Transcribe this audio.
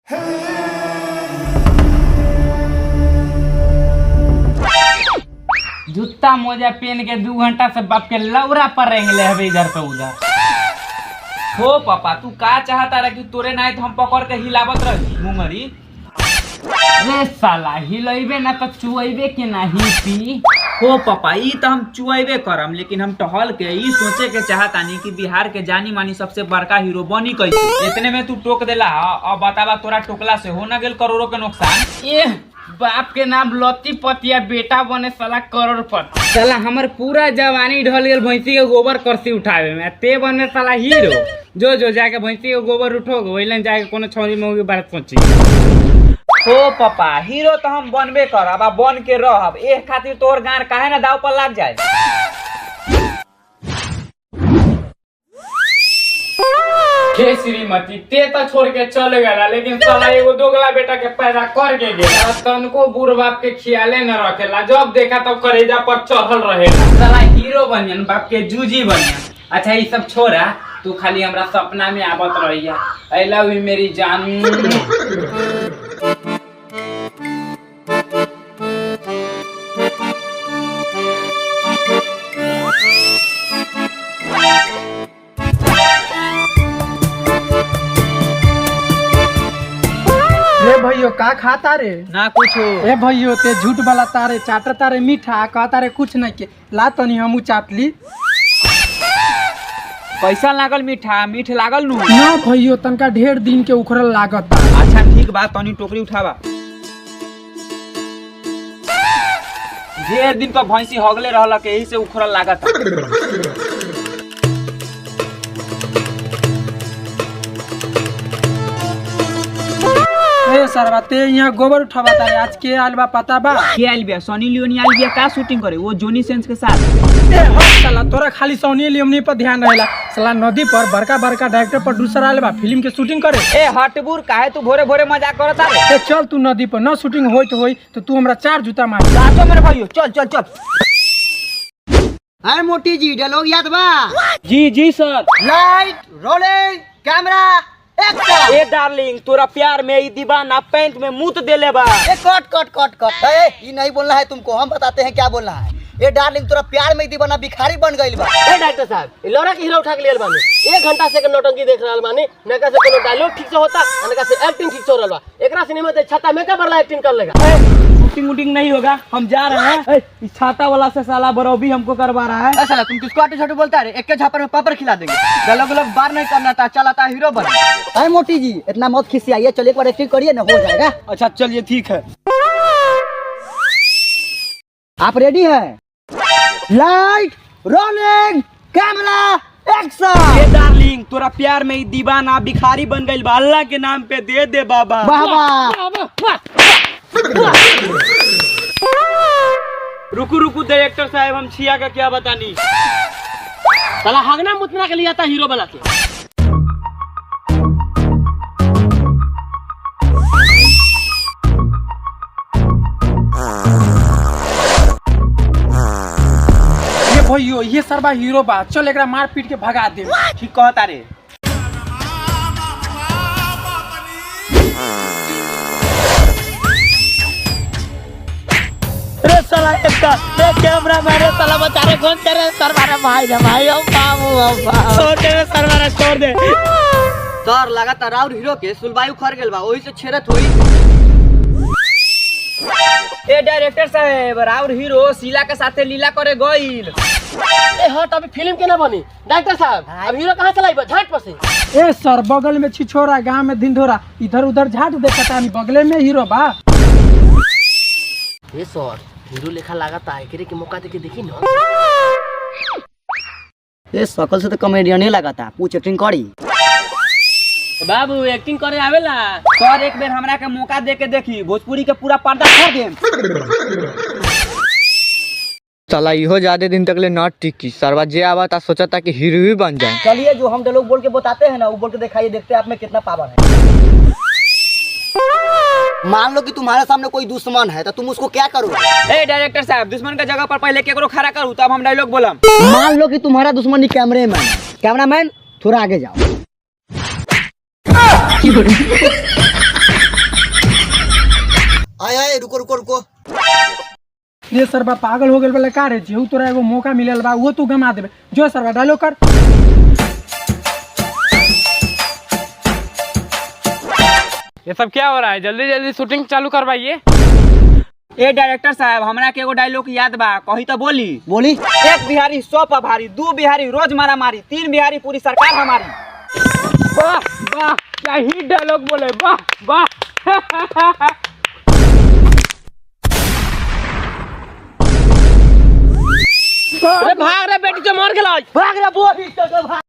जूता मोजा पहन के 2 घंटा से बाप के लौरा पर रहेंगे हवे इधर पे उधर। हो पापा तू का चाहता रहा कि तोरे नाई तो हम पकड़ के हिलावत रही मुंगरी। रे साला हिलैबे ना तो चुएबे के नहीं पी। हो पापा ई तो हम चुएबे करम, लेकिन हम टहल के ई सोचे के चाहतानी कि बिहार के जानी मानी सबसे बड़का हीरो बनी कैसे। इतने में तू टोक देला। अब बतावा तोरा टोकला से हो ना गेल करोड़ों के नुकसान। बाप के नाम लती पतिया बेटा बने साला करोड़पति। साला हमर पूरा जवानी ढल गेल भैंसी के गोबर करसी उठावे में, ते बने साला हीरो। जो जाके भैंसी के गोबर उठोगे वही जाके कोनो छौरी में होगी बात सोची। हो पापा हीरो तो हम बनबे करब, अब बन के रहब। ए खातिर तोर गार काहे ना दाव पर लाग जाए। हे श्रीमती ते तो छोड़ के चले गया, लेकिन साला एगो दोगला बेटा के पैदा कर के गया। तनको बूढ़ बाप के खियाले न रखेला, जब देखा तब करेजा पर चढ़ल रहेला। साला हीरो बनियन बाप के जूजी बनियन। अच्छा ये सब छोड़ा, तू खाली हमरा सपना में आवत रहिया। आई लव यू मेरी जान। भैयो का खाता रे? ना कुछ ए भैयो ते झूठ वाला तारे चाट तारे मीठा कहता रे कुछ नहीं के ला तनी हमू चाट ली। पैसा लागल मीठा मीठ लागल नु ना भैयो तनका ढेर दिन के उखरल लागत। अच्छा ठीक बा तनी टोकरी उठावा। ढेर दिन पर भैंसी हगले रहल के यही से उखरल लागत। सरवा ते यहाँ गोबर उठावा तारे आज के आइल बा पता बा? के आइल बिया? सनी लियोनी आइल बिया का शूटिंग करे वो जोनी सेंस के साथ। ए हट साला तोरा खाली सोनी लियोनी पर ध्यान रहेला। साला नदी पर बड़का बड़का डायरेक्टर प्रोड्यूसर आइल बा फिल्म के शूटिंग करे। ए हटबुर काहे तू भोरे भोरे मजाक करत रे? ए चल तू नदी पर न शूटिंग होई तो तू हमरा 4 जूता मार। साचो मेरे भाइयों चल चल चल। हाय मोटी जी डायलॉग याद बा? जी sir. Light rolling camera action. ए डार्लिंग तोरा प्यार में ई दीवाना पैंट में मुत देले बा। ए कट ए ये नहीं बोलना है तुमको, हम बताते हैं क्या बोलना है। ये डार्लिंग तोरा प्यार में दीवाना भिखारी बन गइल बा। ए डॉक्टर साहब लौड़ा के हीरो उठा के लेल बानी, 1 घंटा से के नौटंकी देख रहल बानी। नका से कोनो डायलॉग ठीक से होता, नका से एक्टिंग ठीक से हो रहल बा। एकरा सिनेमा ते छाता मेकअप वाला एक्टिंग कर लेगा। शूटिंग नहीं होगा, हम जा रहे हैं। इस छाता वाला से साला बरोबी हमको करवा रहा है। साला तुम किसको आटे छोटे बोलता है? एक के झापर में पापड़ खिला देंगे। डायलॉग बार नहीं करना था, चलाता हीरो बन। हाय मोटी जी इतना मत खिसियाइए, चलिए एक बार एक्टिंग करिए ना, हो जाएगा। अच्छा चलिए ठीक है। आप रेडी हैं? Light rolling camera action. ये डार्लिंग तोरा प्यार में ई दीवाना भिखारी बन गइल बा, अल्लाह के नाम पे दे दे बाबा। वाह वाह। रुकू डायरेक्टर साहब हम छिया का क्या बतानी। साला हगना मुतना के लिए आता हीरो बना के। ये भैयो ये सरबा हीरो बा, चल एकरा मार पीट के भगा दे। ठीक कहता रे। रे साला एकटा रे कैमरा मारे साला बचा रे कौन करे सरवारा भाई ओ बाबू छोड़ दे सरवारा छोड़ दे। सर लगातार राउर हीरो के सुलवायु खर गेल बा, ओही से छेड़त होई। ए डायरेक्टर साहब राउर हीरो शीला के साथे लीला करे गइल। ए हट अभी फिल्म के ना बनी। डॉक्टर साहब अब हीरो कहां चलाई बा? झाट पर से। ए सर बगल में छिछोरा गांव में धिंधोरा, इधर उधर झाट देखता नहीं, बगले में हीरो बा। ए सर हीरो लेखा लागता है, एकरे के मौका देके देखी ना। ये सकल से तो कॉमेडियन ही लगा था, पूछ एक्टिंग करी। बाबू एक्टिंग करे आवेला? सर एक बेर हमरा के मौका दे के देखी, भोजपुरी के पूरा पर्दा फाड़ देम। साला इहो ज्यादा दिन तक ले नॉट टिकी। सरवा जे आवा ता सोचा था कि हीरो ही बन जाए। चलिए जो हम डायलॉग बोल के बताते हैं ना वो बोल के दिखाइए, देखते हैं आप में कितना पावर है। मान लो कि तुम्हारे सामने कोई दुश्मन है तो तुम उसको क्या करोगे? ए डायरेक्टर साहब दुश्मन का जगह पर पहले केकरो खड़ा करूं तब हम डायलॉग बोलम। मान लो कि तुम्हारा दुश्मन ही कैमरामैन है। कैमरामैन थोड़ा आगे जाओ। रे सरबा पागल हो गेल वाला का रे जेहू तोरा एगो मौका मिलल बा वो तू गमा देबे जो सरबा डायलॉग कर। ये सब क्या हो रहा है? जल्दी जल्दी शूटिंग चालू करवाइए। ए डायरेक्टर साहब हमरा के एगो डायलॉग याद बा, कही तो बोली। बोली। एक बिहारी 100 पर भारी, 2 बिहारी रोज मारा मारी, 3 बिहारी पूरी सरकार हमारी। वाह वाह, क्या ही डायलॉग बोले, वाह वाह। अरे भाग रे बेटी जो मर गेला। भाग रे बुआ भी तो भाग।